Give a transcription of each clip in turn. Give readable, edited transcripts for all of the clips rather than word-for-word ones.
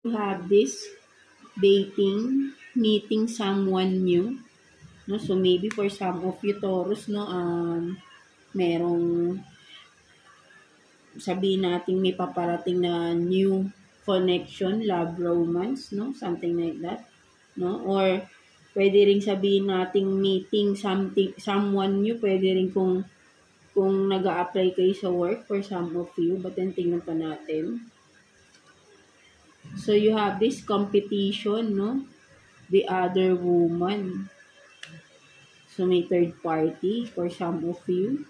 You have this dating, meeting someone new, no? So maybe for some of you Taurus, no, merong sabihin natin may paparating na new connection, love, romance, no? Something like that, no? Or pwede ring sabihin nating meeting someone new, pwede rin kung nag-a-apply kayo sa work for some of you, but then tingnan pa natin. So you have this competition, no? The other woman. So may third party for some of you.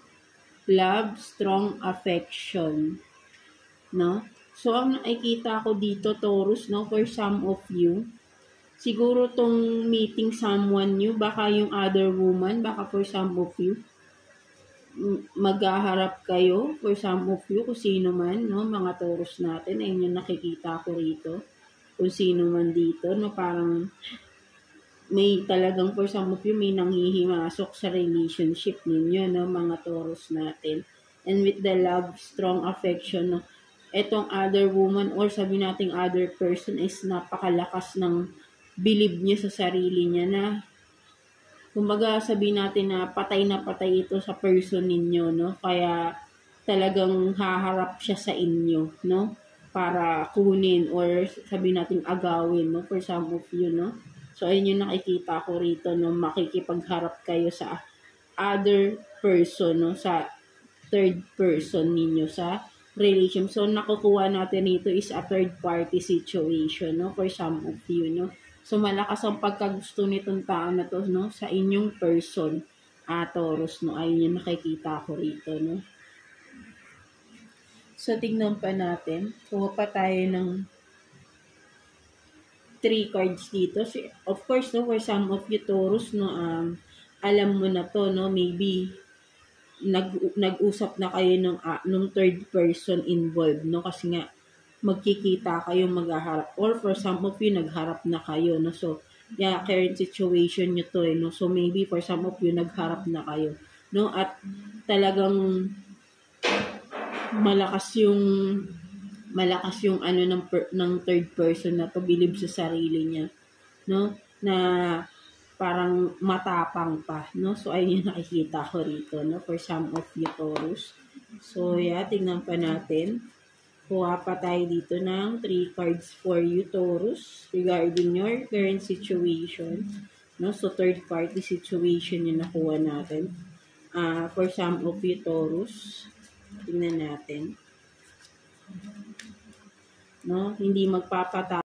Love, strong affection, no? So ang nakikita ko dito, Taurus, no, for some of you, siguro tong meeting someone new, baka yung other woman, baka for some of you, maghaharap kayo, for some of you, kung sino man, no, mga Taurus natin, ayun yung nakikita ko rito, kung sino man dito, no, parang may talagang for some of you, may nanghihimasok sa relationship ninyo, no, mga Taurus natin. And with the love, strong affection, no, etong other woman or sabi nating other person is napakalakas ng believe niya sa sarili niya na kumbaga sabi natin na patay ito sa person ninyo, no? Kaya talagang haharap siya sa inyo, no? Para kunin or sabi natin agawin, no? For some of you, no? So, ayun yung nakikita ko rito, no? Makikipagharap kayo sa other person, no? Sa third person ninyo sa relation. So, nakukuha natin rito is a third party situation, no? For some of you, no? So, malakas ang pagkagusto nitong tao na to, no? Sa inyong person, Taurus, no? Ayun yung nakikita ko rito, no? So, tignan pa natin. Kuha pa tayo ng 3 cards dito. So, of course, no? For some of you, Taurus, no? Alam mo na to, no? Maybe, nag-usap na kayo nung third person involved, no? Kasi nga, magkikita kayo maghaharap. Or for some of you, nagharap na kayo, no? So, yeah, current situation nyo to, no? So, maybe for some of you, nagharap na kayo, no? At talagang malakas yung ano ng third person na to, believe sa sarili niya, no? Na parang matapang pa, no? So, ayun yung nakikita ko rito, no? For some of you, Taurus. So, yeah, tingnan pa natin. Kuha pa tayo dito ng 3 cards for you, Taurus, regarding your current situation, no? So, third party situation yung nakuha natin. For some of you, Taurus, tingnan natin. No? Hindi magpapatapos